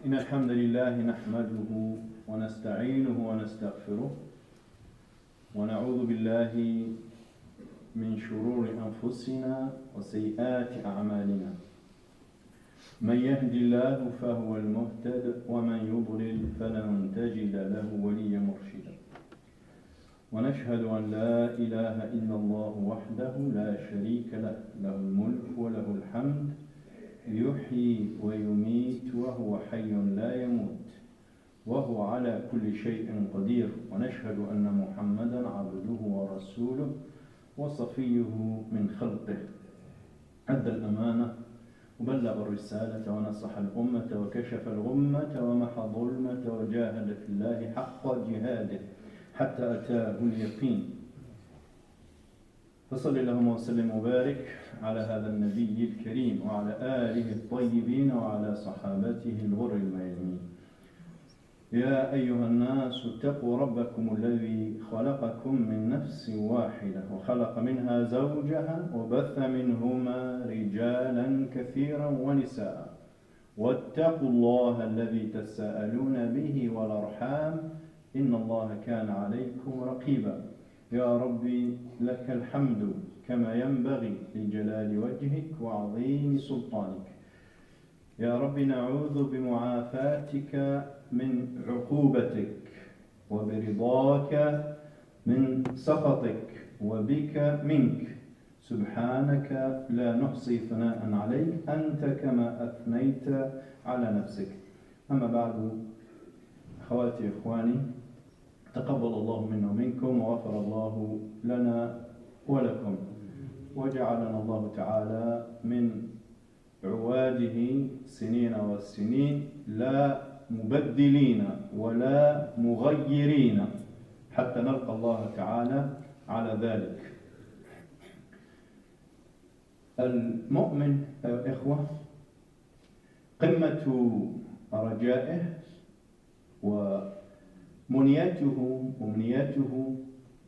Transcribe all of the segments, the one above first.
إن الحمد لله نحمده ونستعينه ونستغفره ونعوذ بالله من شرور أنفسنا وسيئات أعمالنا. من يهد الله فهو المهتد ومن يضلل فلن تجد له وليا مرشدا. ونشهد أن لا إله إلا الله وحده لا شريك له، له الملك وله الحمد، يحيي ويميت وهو حي لا يموت، وهو على كل شيء قدير. ونشهد أن محمدا عبده ورسوله وصفيه من خلقه، أدى الأمانة وبلغ الرسالة ونصح الأمة وكشف الغمة ومحى الظلمة وجاهد في الله حق جهاده حتى أتاه اليقين. فصل اللهم وسلم وبارك على هذا النبي الكريم وعلى آله الطيبين وعلى صحابته الغر الميامين. يا أيها الناس اتقوا ربكم الذي خلقكم من نفس واحدة وخلق منها زوجها وبث منهما رجالا كثيرا ونساء، واتقوا الله الذي تساءلون به والأرحام إن الله كان عليكم رقيبا. يا ربي لك الحمد كما ينبغي لجلال وجهك وعظيم سلطانك. يا رب نعوذ بمعافاتك من عقوبتك وبرضاك من سخطك وبك منك. سبحانك لا نحصي ثناء عليك أنت كما أثنيت على نفسك. أما بعد، أخواتي إخواني، تقبل الله منا ومنكم وغفر الله لنا ولكم، وجعلنا الله تعالى من عواده سنين والسنين لا مبدلين ولا مغيرين حتى نلقى الله تعالى على ذلك. المؤمن يا إخوة قمة رجائه ومنيته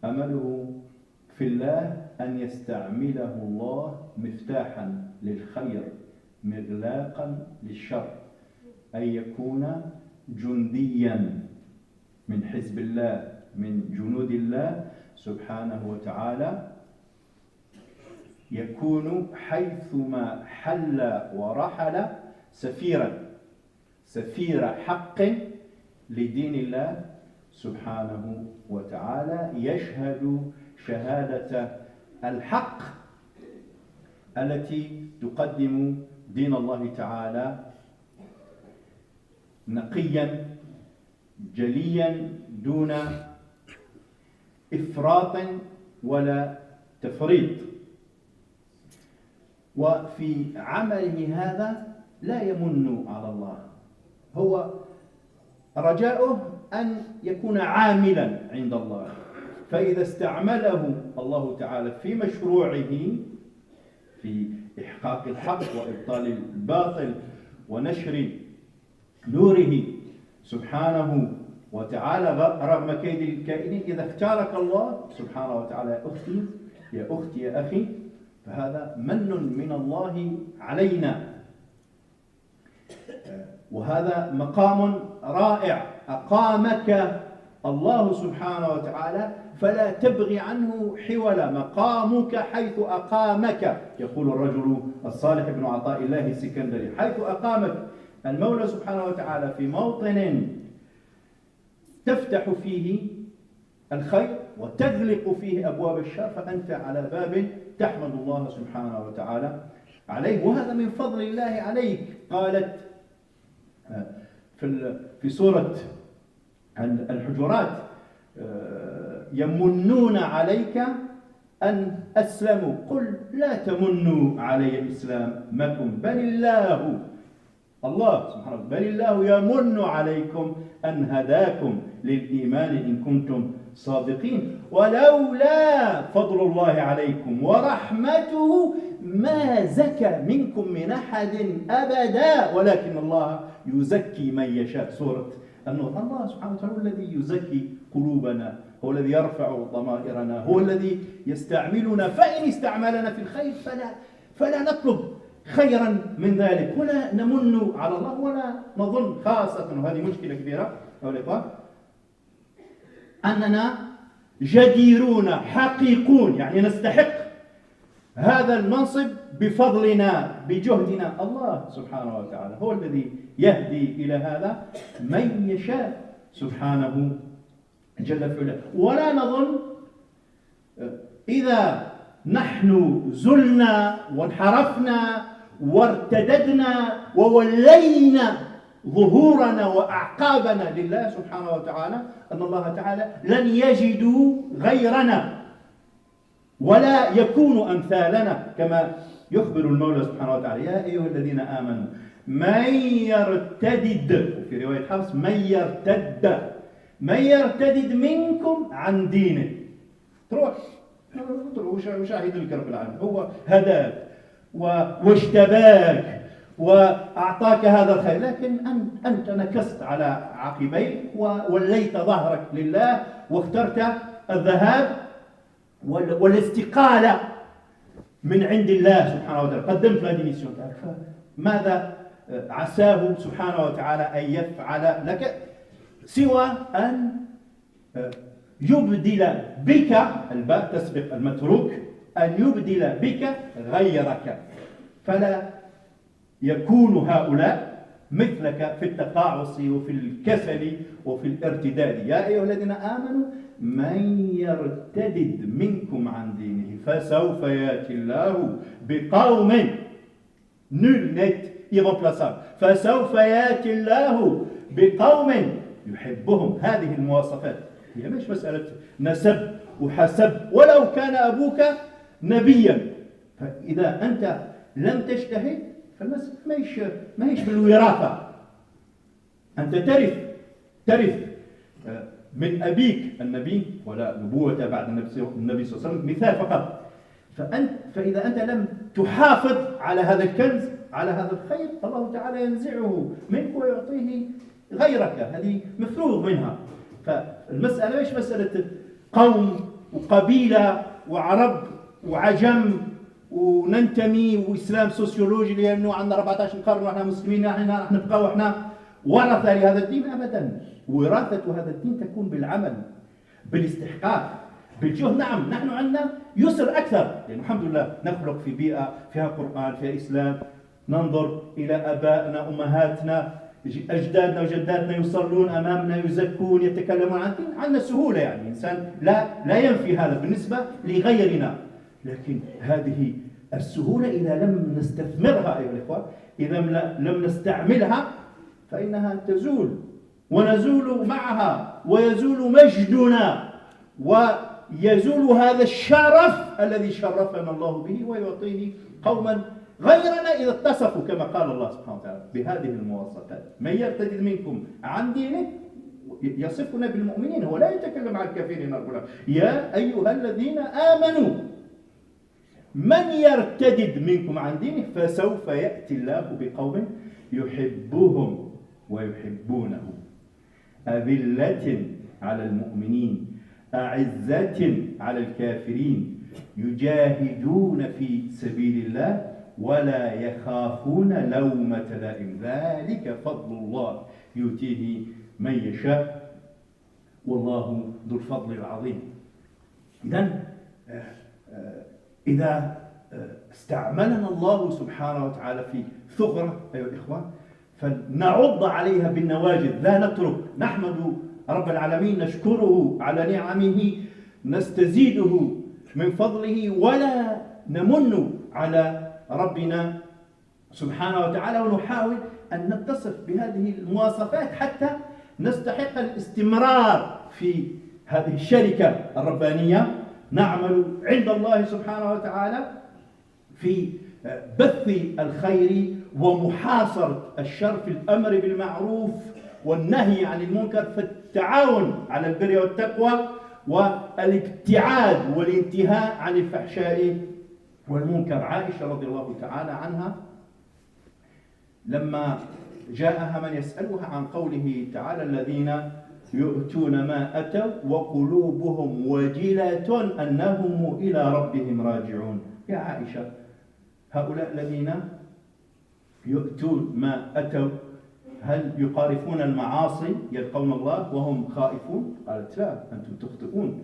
أمله في الله أن يستعمله الله مفتاحا للخير مغلاقا للشر، أن يكون جنديا من حزب الله من جنود الله سبحانه وتعالى، يكون حيثما حل ورحل سفير حق لدين الله سبحانه وتعالى، يشهد شهادة الحق التي تقدم دين الله تعالى نقيا جليا دون إفراط ولا تفريط. وفي عمله هذا لا يمن على الله، هو رجاؤه أن يكون عاملا عند الله، فإذا استعمله الله تعالى في مشروعه في إحقاق الحق وإبطال الباطل ونشر نوره سبحانه وتعالى رغم كيد الكائنين، إذا اختارك الله سبحانه وتعالى يا أختي يا أخي، فهذا من من الله علينا، وهذا مقام رائع أقامك الله سبحانه وتعالى، فلا تبغي عنه حولا. مقامك حيث أقامك، يقول الرجل الصالح ابن عطاء الله السكندري، حيث أقامك المولى سبحانه وتعالى في موطن تفتح فيه الخير وتغلق فيه أبواب الشر، فأنت على باب تحمد الله سبحانه وتعالى عليه، وهذا من فضل الله عليك. قالت في سورة الحجرات: يمنون عليك أن أسلموا قل لا تمنوا علي إسلامكم بل الله سبحانه بل الله يمن عليكم أن هداكم للإيمان إن كنتم صادقين ولولا فضل الله عليكم ورحمته ما زكى منكم من أحد أبدا ولكن الله يزكي من يشاء. سورة النور. الله سبحانه وتعالى هو الذي يزكي قلوبنا، هو الذي يرفع ضمائرنا، هو الذي يستعملنا، فإن استعملنا في الخير فلا نطلب خيرا من ذلك، ولا نمن على الله ولا نظن خاصة، وهذه مشكلة كبيرة أننا جديرون حقيقون، يعني نستحق هذا المنصب بفضلنا بجهدنا. الله سبحانه وتعالى هو الذي يهدي إلى هذا من يشاء سبحانه جل في علاه. ولا نظن إذا نحن زلنا وانحرفنا وارتددنا وولينا ظهورنا وأعقابنا لله سبحانه وتعالى أن الله تعالى لن يجدوا غيرنا ولا يكونوا أمثالنا، كما يخبر المولى سبحانه وتعالى: يا أيها الذين آمنوا من يرتدد، في رواية حفص من يرتدد منكم عن دينه. تروح وشاهد لك رب العالمين، هو هداك واجتباك وأعطاك هذا الخير، لكن أنت نكست على عقبيك ووليت ظهرك لله واخترت الذهاب والاستقالة من عند الله سبحانه وتعالى، قدمت لا ديميسيون. فماذا عساه سبحانه وتعالى أن يفعل لك سوى أن يبدل بك، الباء تسبق المتروك، أن يبدل بك غيرك، فلا يكون هؤلاء مثلك في التقاعس وفي الكسل وفي الارتداد. يا أيها الذين آمنوا من يرتدد منكم عن دينه فسوف يأتي الله بقوم nul n'est irremplaçable، فسوف يأتي الله بقوم يحبهم. هذه المواصفات هي مش مسألة نسب وحسب، ولو كان أبوك نبيا، فإذا أنت لم تجتهد فالمسألة ما هيش بالوراثة، أنت ترث من أبيك النبي، ولا نبوة بعد النبي صلى الله عليه وسلم، مثال فقط. فإذا أنت لم تحافظ على هذا الكنز، على هذا الخير، الله تعالى ينزعه منك ويعطيه غيرك، هذه مفروغ منها. فالمسألة مش مسألة قوم وقبيلة وعرب وعجم وننتمي وإسلام سوسيولوجي لأنه عندنا 14 قرن وإحنا مسلمين، إحنا راح نبقى وإحنا ورثة لهذا الدين. أبدا، وراثة هذا الدين تكون بالعمل، بالاستحقاق، بالجهد. نعم، نحن عندنا يسر أكثر، لأن الحمد لله نخلق في بيئة فيها قرآن، فيها إسلام، ننظر إلى آبائنا أمهاتنا أجدادنا وجداتنا يصلون أمامنا، يزكون، يتكلمون عن الدين. عندنا سهولة، يعني الإنسان لا ينفي هذا بالنسبة لغيرنا، لكن هذه السهولة إذا لم نستثمرها أيها الإخوة، إذا لم نستعملها فإنها تزول ونزول معها، ويزول مجدنا، ويزول هذا الشرف الذي شرفنا الله به، ويعطيه قوما غيرنا إذا اتصفوا كما قال الله سبحانه وتعالى بهذه المواصفات. من يرتد منكم عن دينه، يصفنا بالمؤمنين، هو لا يتكلم عن الكافرين. يا أيها الذين آمنوا من يرتد منكم عن دينه فسوف يأتي الله بقوم يحبهم ويحبونه، أذلة على المؤمنين أعزة على الكافرين، يجاهدون في سبيل الله ولا يخافون لومة لائم، ذلك فضل الله يؤتيه من يشاء والله ذو الفضل العظيم. إذا استعملنا الله سبحانه وتعالى في ثغرة أيها الإخوة فلنعض عليها بالنواجذ، لا نترك، نحمد رب العالمين، نشكره على نعمه، نستزيده من فضله، ولا نمن على ربنا سبحانه وتعالى، ونحاول أن نتصف بهذه المواصفات حتى نستحق الاستمرار في هذه الشركة الربانية. نعمل عند الله سبحانه وتعالى في بث الخير ومحاصرة الشر، في الأمر بالمعروف والنهي عن المنكر، في التعاون على البر والتقوى، والابتعاد والانتهاء عن الفحشاء والمنكر. عائشة رضي الله تعالى عنها لما جاءها من يسألها عن قوله تعالى: الذين يؤتون ما أتوا وقلوبهم وجلة أنهم إلى ربهم راجعون. يا عائشة، هؤلاء الذين يؤتون ما أتوا هل يقارفون المعاصي يلقون الله وهم خائفون؟ قالت لا، أنتم تخطئون.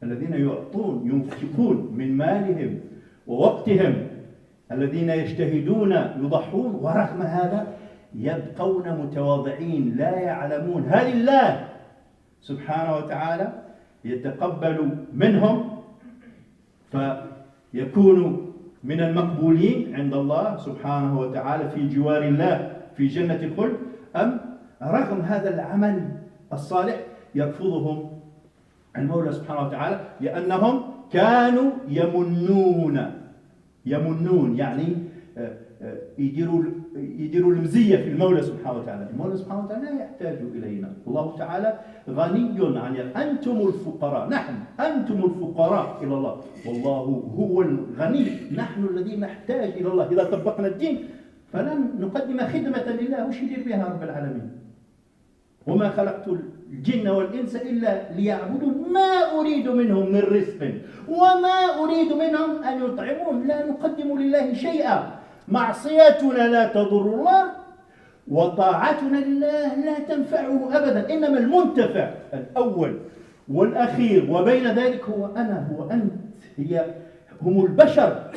الذين يعطون ينفقون من مالهم ووقتهم، الذين يجتهدون يضحون، ورغم هذا يبقون متواضعين لا يعلمون هل الله سبحانه وتعالى يتقبل منهم فيكون من المقبولين عند الله سبحانه وتعالى في جوار الله في جنة الخلد، أم رغم هذا العمل الصالح يرفضهم المولى سبحانه وتعالى لأنهم كانوا يمنون يعني يديروا المزية في المولى سبحانه وتعالى. المولى سبحانه وتعالى لا يحتاج إلينا، الله تعالى غني عن أنتم الفقراء، نحن أنتم الفقراء إلى الله والله هو الغني، نحن الذين نحتاج إلى الله. إذا طبقنا الدين فلن نقدم خدمة لله، وش يدير بها رب العالمين؟ وما خلقت الجن والإنس إلا ليعبدون ما أريد منهم من رزق وما أريد منهم أن يطعمون، لا نقدم لله شيئا. معصيتنا لا تضر الله وطاعتنا لله لا تنفعه أبدا، إنما المنتفع الأول والأخير وبين ذلك هو أنا هو أنت، هم البشر.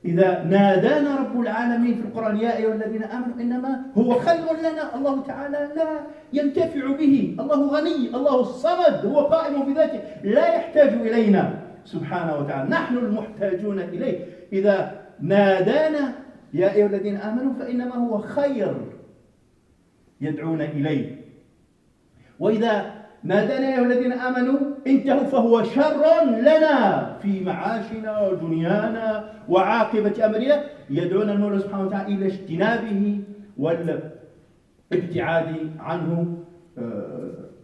إذا نادانا رب العالمين في القرآن يا أيها الذين آمنوا إنما هو خير لنا، الله تعالى لا ينتفع به، الله غني، الله الصمد، هو قائم بذاته لا يحتاج إلينا سبحانه وتعالى، نحن المحتاجون إليه. إذا نادانا يا أيها الذين آمنوا فإنما هو خير يدعون إليه، وإذا نادانا يا أيها الذين آمنوا انتهوا فهو شر لنا في معاشنا ودنيانا وعاقبة أمرنا، يدعون المولى سبحانه وتعالى إلى اجتنابه والابتعاد عنه.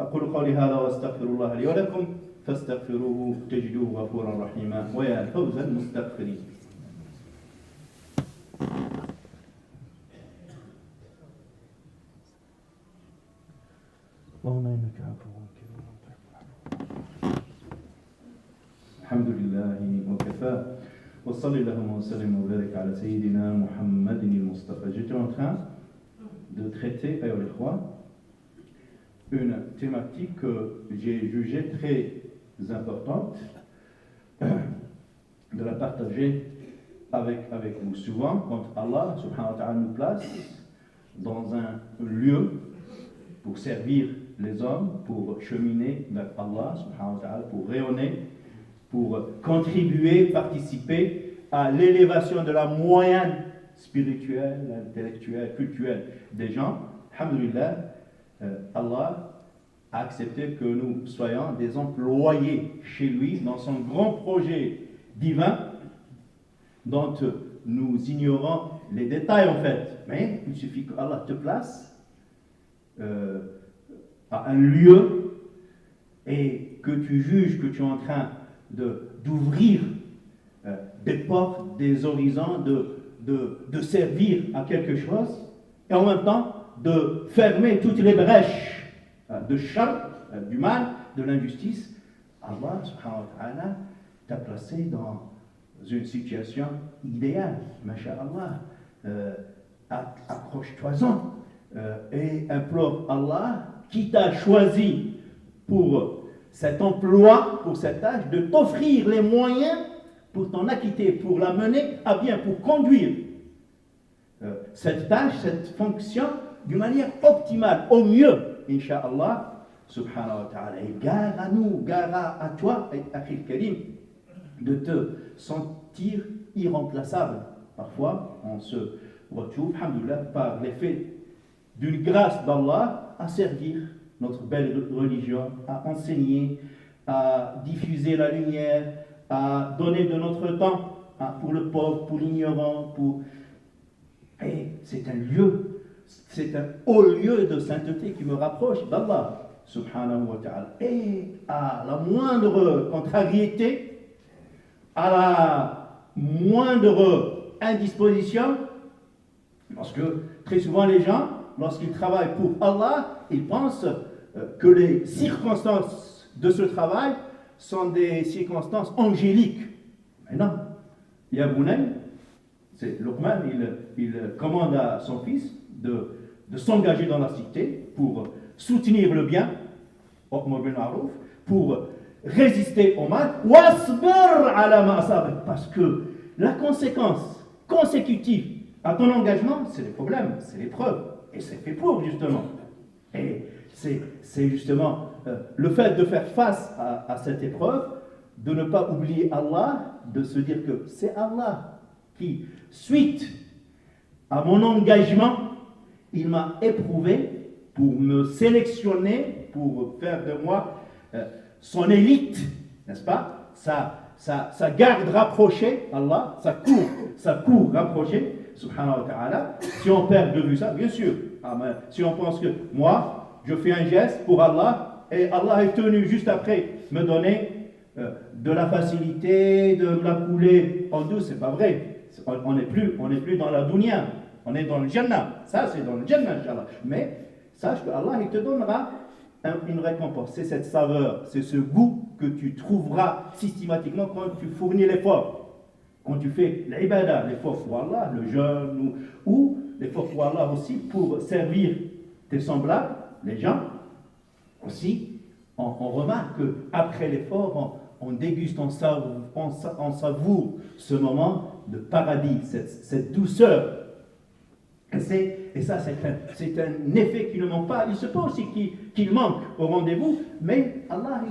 أقول قولي هذا وأستغفر الله لي ولكم فاستغفروه تجدوه غفورا رحيما، ويا فوز المستغفرين. اللهم إنك عفو كريم الحمد لله وكفى وصلى اللهم وسلم وبارك على سيدنا محمد المصطفى. J'étais en train de traiter ailleurs les rois une thématique que j'ai jugée très importante de la partager avec vous. Souvent, quand Allah subhanahu wa ta'ala nous place dans un lieu pour servir les hommes, pour cheminer vers Allah subhanahu wa ta'ala, pour rayonner, pour contribuer, participer à l'élévation de la moyenne spirituelle, intellectuelle, culturelle des gens, alhamdulillah, Allah a accepté que nous soyons des employés chez lui dans son grand projet divin dont nous ignorons les détails en fait. Mais il suffit que Allah te place à un lieu et que tu juges que tu es en train d'ouvrir des portes, des horizons, de servir à quelque chose et en même temps de fermer toutes les brèches de char, du mal, de l'injustice. Allah subhanahu wa ta'ala t'a placé dans une situation idéale, masha'Allah. Accroche-toi-en et implore Allah qui t'a choisi pour cet emploi, pour cette tâche, de t'offrir les moyens pour t'en acquitter, pour la mener à bien, pour conduire cette tâche, cette fonction d'une manière optimale, au mieux, Inch'Allah, subhanahu wa ta'ala. Et gare à nous, gare à toi, Akhil Karim, de te sentir irremplaçable. Parfois, on se retrouve, alhamdoulilah, par l'effet d'une grâce d'Allah, à servir notre belle religion, à enseigner, à diffuser la lumière, à donner de notre temps pour le pauvre, pour l'ignorant, Et c'est un lieu, c'est un haut lieu de sainteté qui me rapproche d'Allah, subhanahu wa ta'ala. Et à la moindre contrariété, à la moindre indisposition, parce que très souvent les gens, lorsqu'ils travaillent pour Allah, ils pensent que les circonstances de ce travail sont des circonstances angéliques. Mais non. Ya Bunay, Luqman, il commande à son fils de s'engager dans la cité pour soutenir le bien, pour résister au mal, parce que la conséquence consécutive à ton engagement, c'est les problèmes, c'est l'épreuve, et c'est fait pour justement. Et c'est justement le fait de faire face à cette épreuve, de ne pas oublier Allah, de se dire que c'est Allah qui, suite à mon engagement, il m'a éprouvé pour me sélectionner, pour faire de moi son élite, n'est-ce pas? Sa garde rapprochée, Allah, sa cour rapprochée, subhanahu wa ta'ala. Si on perd de vue ça, bien sûr, si on pense que moi, je fais un geste pour Allah, et Allah est tenu juste après me donner de la facilité, de la couler en douce, c'est pas vrai. On n'est plus dans la dunya, on est dans le Jannah. Ça, c'est dans le Jannah, Inch'Allah. Mais sache que Allah, il te donnera une récompense. C'est cette saveur, c'est ce goût que tu trouveras systématiquement quand tu fournis l'effort. Quand tu fais l'ibadah, l'effort pour Allah, le jeûne, ou l'effort pour Allah aussi pour servir tes semblables, les gens, aussi, on remarque qu'après l'effort, on déguste, on savoure ce moment de paradis, cette douceur. Et ça, c'est un effet qui ne manque pas. Il se peut aussi qu'il manque au rendez-vous, mais Allah,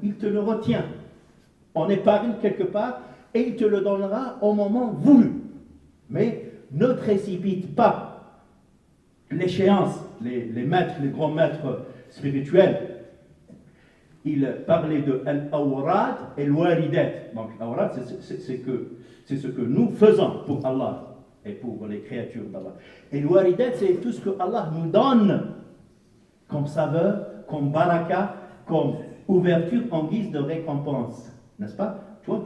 il te le retient. On épargne quelque part et il te le donnera au moment voulu. Mais ne précipite pas l'échéance. Les maîtres, les grands maîtres spirituels, ils parlaient de al-awrad et al-walidat. Donc, l'awrad, c'est ce que nous faisons pour Allah et pour les créatures d'Allah. Et l'waridat, c'est tout ce que Allah nous donne comme saveur, comme baraka, comme ouverture en guise de récompense. N'est-ce pas? Toi,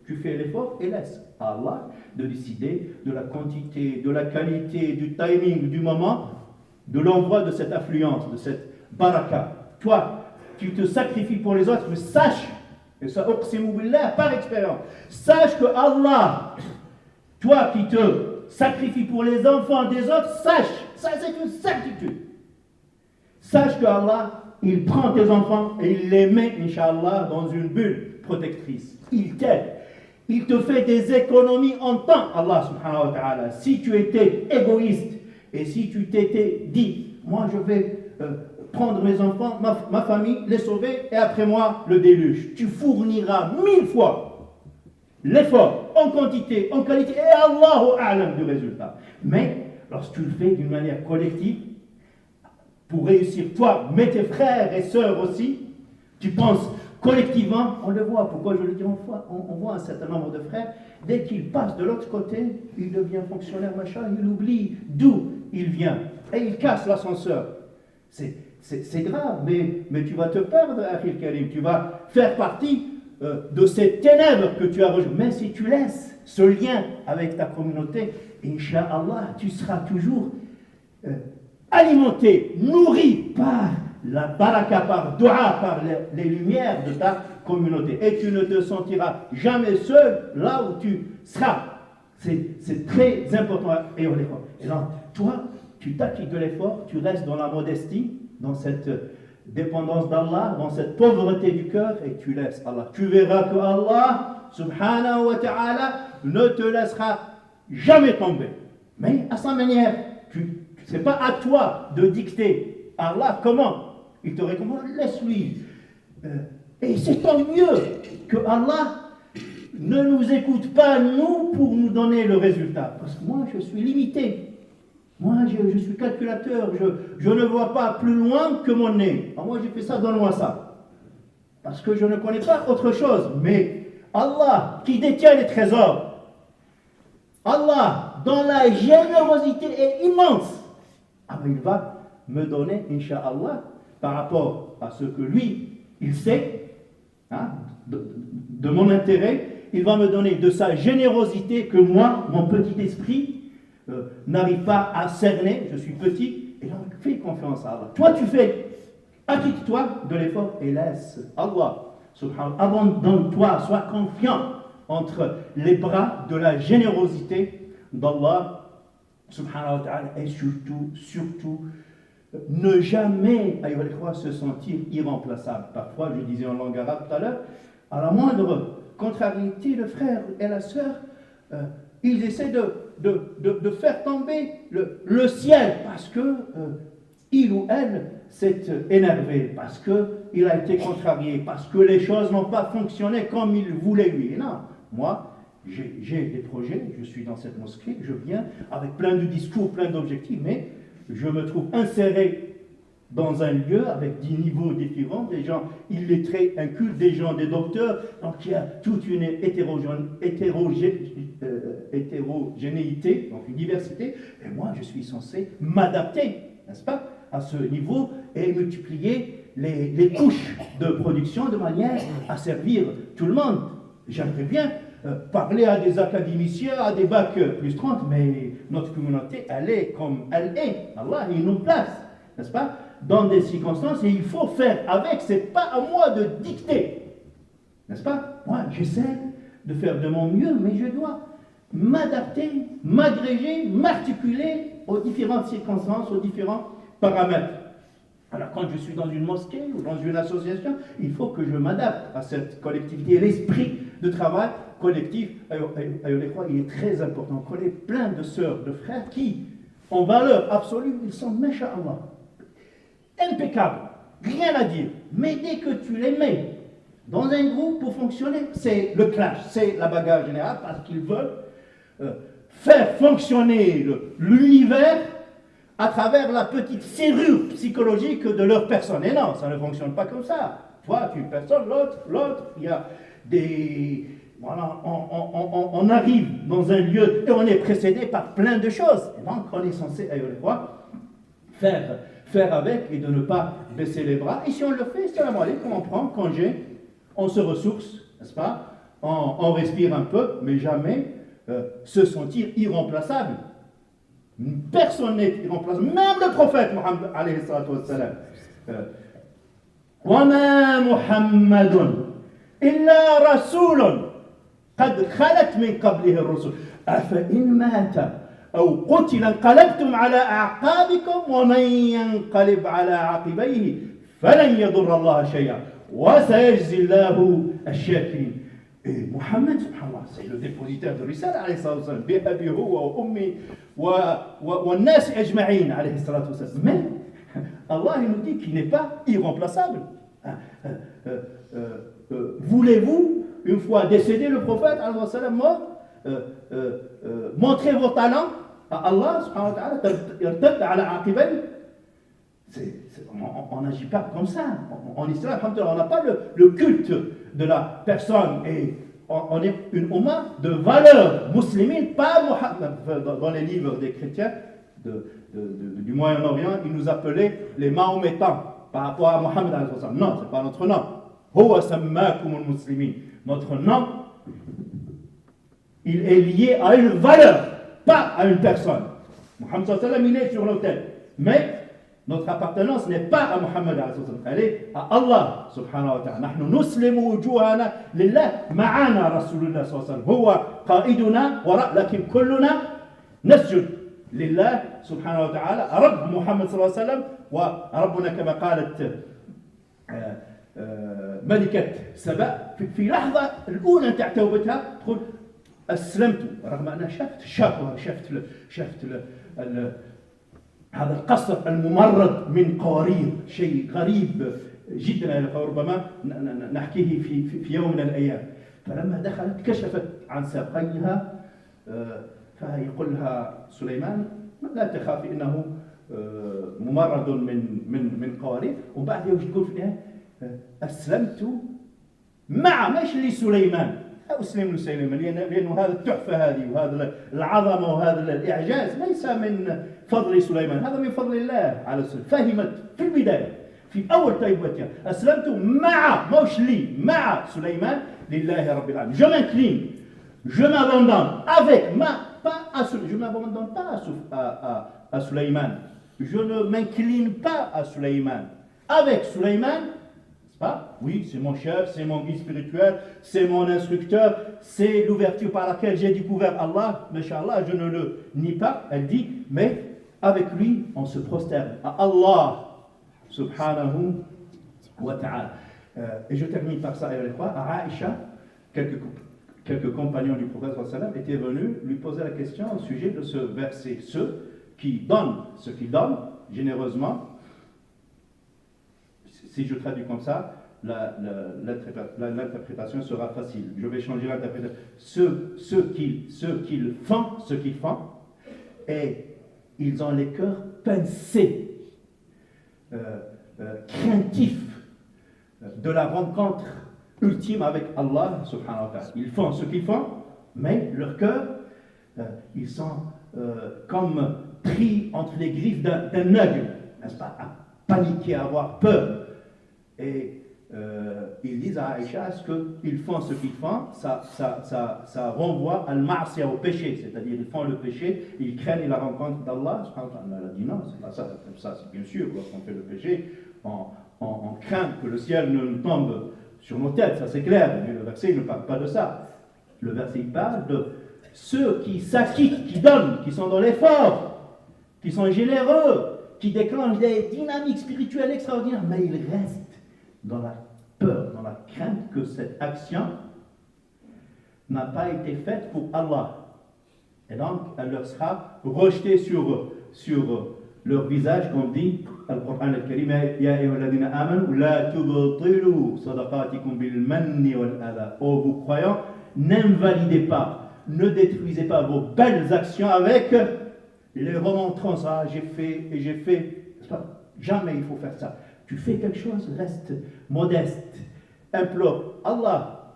tu fais l'effort et laisse à Allah de décider de la quantité, de la qualité, du timing, du moment, de l'envoi de cette affluence, de cette baraka. Toi, tu te sacrifies pour les autres, mais sache, et ça, uqsimu billah, par expérience, sache que Allah, toi qui te sacrifies pour les enfants des autres, sache, ça c'est une certitude. Sache que Allah, il prend tes enfants et il les met, Inch'Allah, dans une bulle protectrice. Il t'aide. Il te fait des économies en temps, Allah subhanahu wa ta'ala. Si tu étais égoïste et si tu t'étais dit, moi je vais prendre mes enfants, ma famille, les sauver et après moi le déluge, tu fourniras 1000 fois l'effort, en quantité, en qualité, et Allahu a'lam du résultat. Mais, lorsque tu le fais d'une manière collective, pour réussir toi, mais tes frères et sœurs aussi, tu penses collectivement, on le voit, pourquoi je le dis, on voit un certain nombre de frères, dès qu'il passe de l'autre côté, il devient fonctionnaire, machin, il oublie d'où il vient, et il casse l'ascenseur. C'est grave, mais tu vas te perdre, Akhil Karim, tu vas faire partie de ces ténèbres que tu as rejoint. Mais si tu laisses ce lien avec ta communauté, Inch'Allah, tu seras toujours alimenté, nourri par la baraka, par dua, par les lumières de ta communauté. Et tu ne te sentiras jamais seul là où tu seras. C'est très important. Et donc, toi, tu t'acquittes de l'effort, tu restes dans la modestie, dans cette dépendance d'Allah, dans cette pauvreté du cœur, et tu laisses Allah. Tu verras que Allah, subhanahu wa ta'ala, ne te laissera jamais tomber. Mais à sa manière, c'est pas à toi de dicter Allah comment. Il te récompense, laisse-lui. Et c'est tant mieux que Allah ne nous écoute pas, nous, pour nous donner le résultat. Parce que moi, je suis limité. Moi, je suis calculateur, je ne vois pas plus loin que mon nez. Alors moi, j'ai fait ça, donne-moi ça. Parce que je ne connais pas autre chose. Mais Allah, qui détient les trésors, Allah, dont la générosité est immense, il va me donner, Inch'Allah, par rapport à ce que lui, il sait, de mon intérêt, il va me donner de sa générosité que moi, mon petit esprit, n'arrive pas à cerner, je suis petit, et donc fais confiance à Allah. Toi tu fais, acquitte-toi de l'effort et laisse Allah, subhanahu, abandonne-toi, sois confiant entre les bras de la générosité d'Allah subhanahu wa ta'ala, et surtout, ne jamais, se sentir irremplaçable. Parfois, je disais en langue arabe tout à l'heure, à la moindre contrariété, le frère et la sœur, ils essaient de faire tomber le ciel parce que il ou elle s'est énervé, parce qu'il a été contrarié, parce que les choses n'ont pas fonctionné comme il voulait lui. Non, moi, j'ai des projets, je suis dans cette mosquée, je viens avec plein de discours, plein d'objectifs, mais je me trouve inséré dans un lieu avec 10 niveaux différents, des gens illettrés, incultes, des gens, des docteurs, donc il y a toute une hétérogénéité, donc une diversité, et moi je suis censé m'adapter, n'est-ce pas, à ce niveau et multiplier les couches de production de manière à servir tout le monde. J'aimerais bien parler à des académiciens, à des bacs plus 30, mais notre communauté, elle est comme elle est. Allah, il nous place, n'est-ce pas, dans des circonstances et il faut faire avec, c'est pas à moi de dicter, n'est-ce pas? Moi, j'essaie de faire de mon mieux, mais je dois m'adapter, m'agréger, m'articuler aux différentes circonstances, aux différents paramètres. Alors, quand je suis dans une mosquée ou dans une association, il faut que je m'adapte à cette collectivité. L'esprit de travail collectif, il est très important. On connaît plein de sœurs, de frères qui, en valeur absolue, ils sont, masha'Allah, impeccables, rien à dire. Mais dès que tu les mets dans un groupe pour fonctionner, c'est le clash, c'est la bagarre générale, parce qu'ils veulent faire fonctionner l'univers à travers la petite serrure psychologique de leur personne. Et non, ça ne fonctionne pas comme ça. Toi, tu es une personne, l'autre, il y a des... Voilà, on arrive dans un lieu et on est précédé par plein de choses. Et donc, on est censé, faire avec et de ne pas baisser les bras. Et si on le fait, salam alaikum, on prend congé, on se ressource, n'est-ce pas? On respire un peu, mais jamais se sentir irremplaçable. Personne n'est irremplaçable, même le prophète Mohammed alayhi salatu wassalam. وَمَا مُحَمَّدٌ إِلَّا رَسُولٌ قَدْ خَلَتْ مِنْ قَبْلِهِ الرُّسُلُ أَفَإِنْ مَاتَ أَوْ قُتِلَ انقلبتم على أعقابكم ومن ينقلب على عقبيه فلن يضر الله شيئا وسيجزي الله الشاكرين. Et Mohammed, subhanallah, c'est le dépositaire de Risala, alayhi salatu wassalam, bi'abi huwa wa ummi wa nas ajma'in, alayhi salatu wassalam. Mais Allah il nous dit qu'il n'est pas irremplaçable. Voulez-vous, une fois décédé le prophète, alayhi salatu wassalam, mort, montrer vos talents à Allah, subhanahu wa ta'ala, on n'agit pas comme ça. En islam, on n'a pas le culte de la personne et on est une umma de valeurs musulmane, pas Mohammed. Dans les livres des chrétiens du Moyen-Orient, ils nous appelaient les Mahométans par rapport à Mohammed. Non, ce n'est pas notre nom. Huwa sammakumul muslimin. Notre nom, il est lié à une valeur, pas à une personne. Mohammed il est sur l'autel. Mais notre appartenance n'est pas à Mohammed, elle est à Allah subhanahu wa ta'ala. نحن نسلم وجوهنا لله معنا رسول الله صلى الله عليه وسلم هو قائدنا وراء لكن كلنا نسجد لله سبحانه وتعالى رب محمد صلى الله عليه وسلم وربنا كما قالت ملكة سبأ في لحظة الأولى تاع توبتها تقول أسلمت رغم أنها شافت الشهوة شافت هذا القصر الممرد من قوارير شيء غريب جدا ربما نحكيه في يوم من الأيام. فلما دخلت كشفت عن ساقيها فيقول لها سليمان لا تخافي إنه ممرد من قوارير. وبعد يوم تقول في النهاية أسلمت مع مش لسليمان أسلم لسليمان لأنه هذا التحفة هذه وهذا العظمة وهذا الإعجاز ليس من فضل سليمان، هذا من فضل الله على سليمان. فهمت في البداية في أول توبتها أسلمت مع مش لي مع سليمان لله رب العالمين. Je m'incline, je m'abandonne avec je m'abandonne pas à Sulayman. Je ne m'incline pas à Sulayman. Avec Sulayman, N'est-ce pas? Oui, c'est mon chef, c'est mon guide spirituel, c'est mon instructeur, c'est l'ouverture par laquelle j'ai découvert Allah. Masha'Allah, je ne le nie pas. Elle dit, mais avec lui, on se prosterne à Allah, subhanahu wa ta'ala. Et je termine par ça, à Aïcha, quelques compagnons du prophète sallallahu étaient venus lui poser la question au sujet de ce verset. Ceux qui donnent ce qu'ils donnent généreusement, si je traduis comme ça, l'interprétation sera facile. Je vais changer l'interprétation. Ceux qui font ce qu'ils font, et ils ont les cœurs pincés, craintifs de la rencontre ultime avec Allah subhanahu wa ta'ala. Ils font ce qu'ils font, mais leur cœur, ils sont comme pris entre les griffes d'un aigle, n'est-ce pas, à paniquer, à avoir peur. Et ils disent à Aïcha, est-ce qu'ils font ce qu'ils font, ça renvoie à al-ma'siya, au péché, c'est-à-dire ils font le péché, ils craignent la rencontre d'Allah. Elle a dit non, c'est pas ça, c'est bien sûr, lorsqu'on fait le péché, on craint que le ciel ne tombe sur nos têtes, ça c'est clair, mais le verset ne parle pas de ça. Le verset il parle de ceux qui s'acquittent, qui donnent, qui sont dans l'effort, qui sont généreux, qui déclenchent des dynamiques spirituelles extraordinaires, mais ils restent dans la peur, dans la crainte que cette action n'a pas été faite pour Allah. Et donc, elle leur sera rejetée sur leur visage, comme dit Al-Qur'an al-Karim, Ya ayyuhalladhina amanu, la tubtilu sadaqatikum bil manni wal adha. Oh, vous croyants, n'invalidez pas, ne détruisez pas vos belles actions avec les remontrances. Ah, j'ai fait et j'ai fait. Jamais il faut faire ça. Tu fais quelque chose, reste modeste, implore Allah.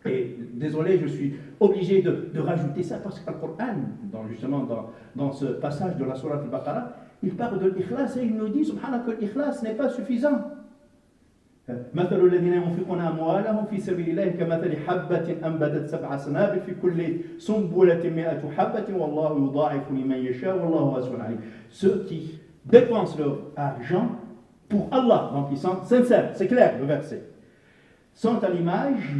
Et désolé, je suis obligé de rajouter ça parce que le Coran, justement dans ce passage de la Sourate al-Baqarah, il parle de l'ikhlas et il nous dit, subhanallah, que l'ikhlas n'est pas suffisant. مثل الذين ينفقون أموالهم في سبيل الله كمثل حبة أنبتت 7 سنابل في كل سنبلة 100 حبة والله يضاعف لمن يشاء والله واسع عليم. Ceux qui dépensent leur argent pour Allah, donc ils sont sincères, c'est clair le verset, sont à l'image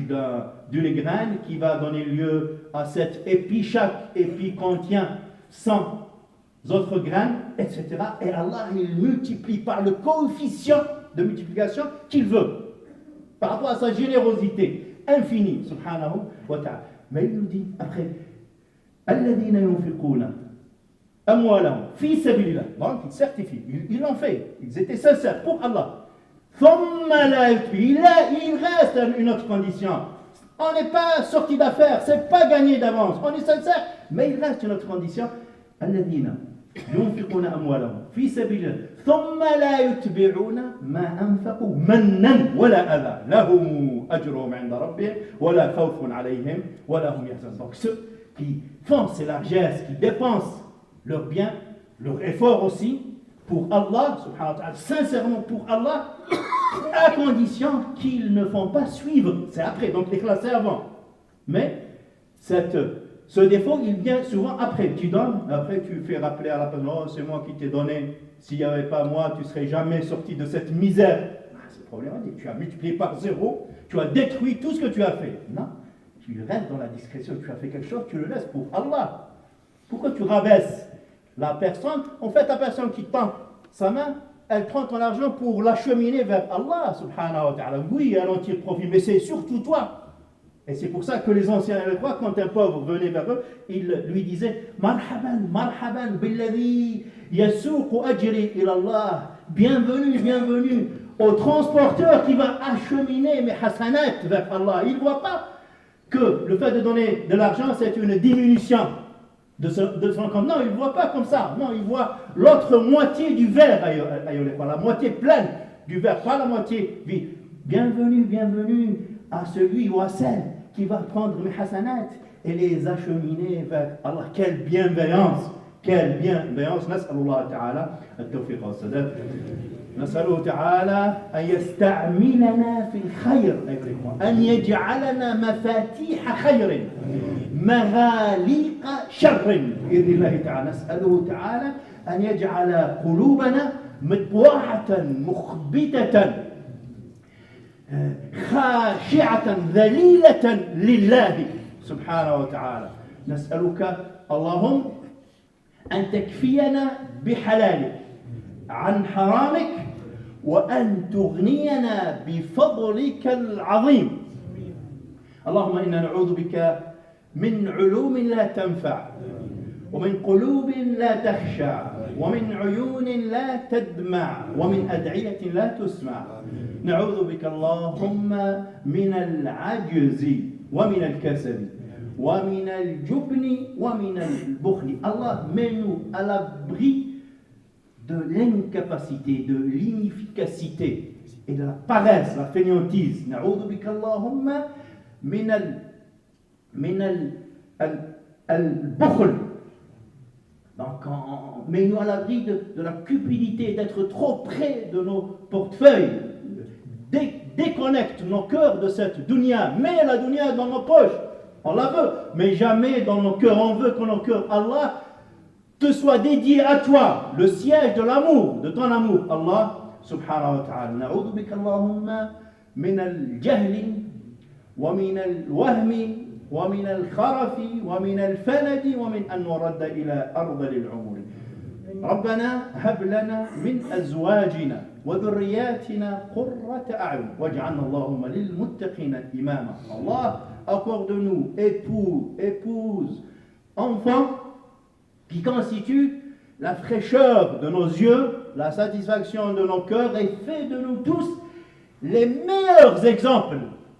d'une graine qui va donner lieu à cet épi. Chaque épi contient 100 autres graines, etc. Et Allah, il multiplie par le coefficient de multiplication qu'il veut, par rapport à sa générosité infinie, subhanahu wa ta'ala. Mais il nous dit après, alladhina yunfiquna amwalahum fi sabilillah. Donc ils certifient, ils l'ont fait, ils étaient sincères pour Allah. Thumma la yutbi. Il reste une autre condition. On n'est pas sorti d'affaires, c'est pas gagné d'avance, on est sincère, mais il reste une autre condition. Alladhina ينفقون أموالهم في سبيل الله ثم لا يتبعون ما أنفقوا منا ولا أذى لهم أجرهم عند ربهم ولا خوف عليهم ولا هم يحزنون. Donc ceux qui font ces largesses, qui dépensent leurs biens, leur effort aussi pour Allah, subhanahu wa ta'ala, sincèrement pour Allah, à condition qu'ils ne font pas suivre. C'est après, donc l'ikhlas c'est avant. Mais ce défaut, il vient souvent après. Tu donnes, après tu fais rappeler à la personne, oh, c'est moi qui t'ai donné. S'il n'y avait pas moi, tu ne serais jamais sorti de cette misère. C'est problématique. Tu as multiplié par 0, tu as détruit tout ce que tu as fait. Non, tu restes dans la discrétion. Tu as fait quelque chose, tu le laisses pour Allah. Pourquoi tu rabaisses la personne? En fait, la personne qui tend sa main, elle prend ton argent pour l'acheminer vers Allah, subhanahu wa ta'ala. Oui, elle en tire profit, mais c'est surtout toi. Et c'est pour ça que les anciens et les rois, quand un pauvre venait vers eux, ils lui disaient Marhaban, marhaban, billadhi yasuqu ajri ila Allah. Bienvenue, bienvenue au transporteur qui va acheminer mes hasanat vers Allah. Il ne voit pas que le fait de donner de l'argent, c'est une diminution de son compte. Non, il ne voit pas comme ça. Non, il voit l'autre moitié du verre, la moitié pleine du verre, pas la moitié vide. Bienvenue, bienvenue à celui ou à celle qui va prendre mes hasanat et les acheminer vers Allah. Quelle bienveillance, quelle bienveillance. Nas'alullah ta'ala al-tawfiq wa al-sadad. نسأله تعالى أن يستعملنا في الخير أن يجعلنا مفاتيح خير مغاليق شر بإذن الله تعالى. نسأله تعالى أن يجعل قلوبنا مطبوعة مخبتة خاشعة ذليلة لله سبحانه وتعالى. نسألك اللهم أن تكفينا بحلالك عن حرامك وأن تغنينا بفضلك العظيم. اللهم إنا نعوذ بك من علوم لا تنفع ومن قلوب لا تخشع ومن عيون لا تدمع ومن أدعية لا تسمع. نعوذ بك اللهم من العجز ومن الكسل ومن الجبن ومن البخل. Allah, mets-nous à l'abri de l'incapacité, de l'inefficacité et de la paresse, la fainéantise. نعوذ بك اللهم من البخل. Donc, mets-nous à l'abri de la cupidité, d'être trop près de nos portefeuilles. Déconnecte nos cœurs de cette dunya. Mets la dunya dans nos poches. On la veut, mais jamais dans nos cœurs. On veut que nos cœurs, Allah, te soit dédié à toi, le siège de l'amour, de ton amour. Allah, subhanahu wa ta'ala. Na'udhu bika Allahumma min al-jahli wa min al-wahmi ومن الخرف ومن الفند ومن أن نرد إلى أرذل العمر. ربنا هب لنا من أزواجنا وذرياتنا قرة أعين واجعلنا اللهم للمتقين إماما. Allah, accorde-nous époux, épouses, enfants qui constituent la fraîcheur de nos yeux, la satisfaction de nos cœurs, et fais de nous tous les meilleurs exemples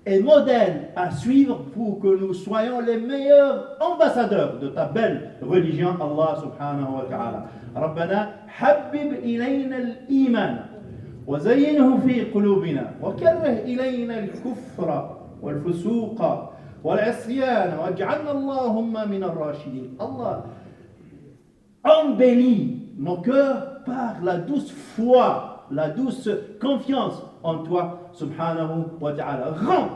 et modèle à suivre pour que nous soyons les meilleurs ambassadeurs de ta belle religion, Allah subhanahu wa ta'ala. ربنا حبب إلينا الإيمان وزينه في قلوبنا وكره إلينا الكفر والفسوق والعصيان واجعلنا اللهم من الراشدين. Allah, embellis nos cœurs par la douce foi, la douce confiance en toi, subhanahu wa ta'ala. Rends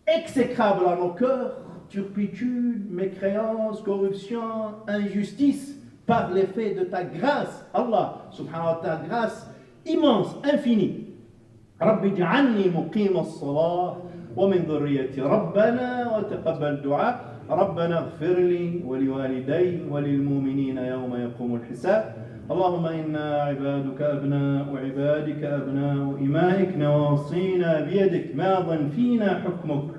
exécrable à nos cœurs turpitude, mécréance, corruption, injustice par l'effet de ta grâce, Allah, subhanahu wa ta'ala, grâce immense, infinie. رب اجعلني مقيم الصلاة ومن ذريتي ربنا وتقبل دعاء ربنا اغفر لي ولوالدي وللمؤمنين يوم يقوم الحساب. اللهم إنا عبادك أبناء وعبادك أبناء إمائك نواصينا بيدك ماض فينا حكمك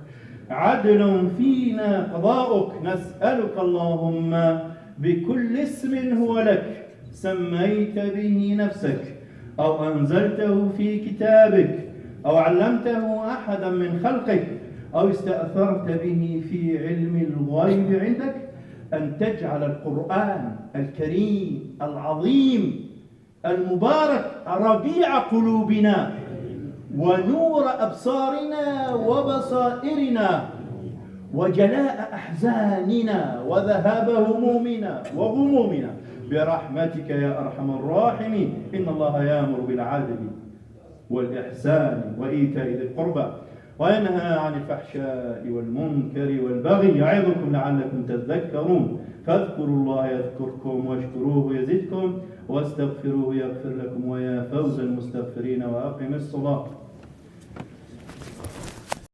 عدل فينا قضاؤك. نسألك اللهم بكل اسم هو لك سميت به نفسك أو أنزلته في كتابك أو علمته أحدا من خلقك أو استأثرت به في علم الغيب عندك أن تجعل القرآن الكريم العظيم المبارك ربيع قلوبنا ونور أبصارنا وبصائرنا وجلاء أحزاننا وذهاب همومنا وغمومنا برحمتك يا أرحم الراحمين. إن الله يأمر بالعدل والإحسان وإيتاء ذي القربى وينهى عن الفحشاء والمنكر والبغي يعظكم لعلكم تذكرون. فاذكروا الله يذكركم واشكروه يزدكم واستغفروه يغفر لكم ويا فوز المستغفرين. وأقم الصلاة.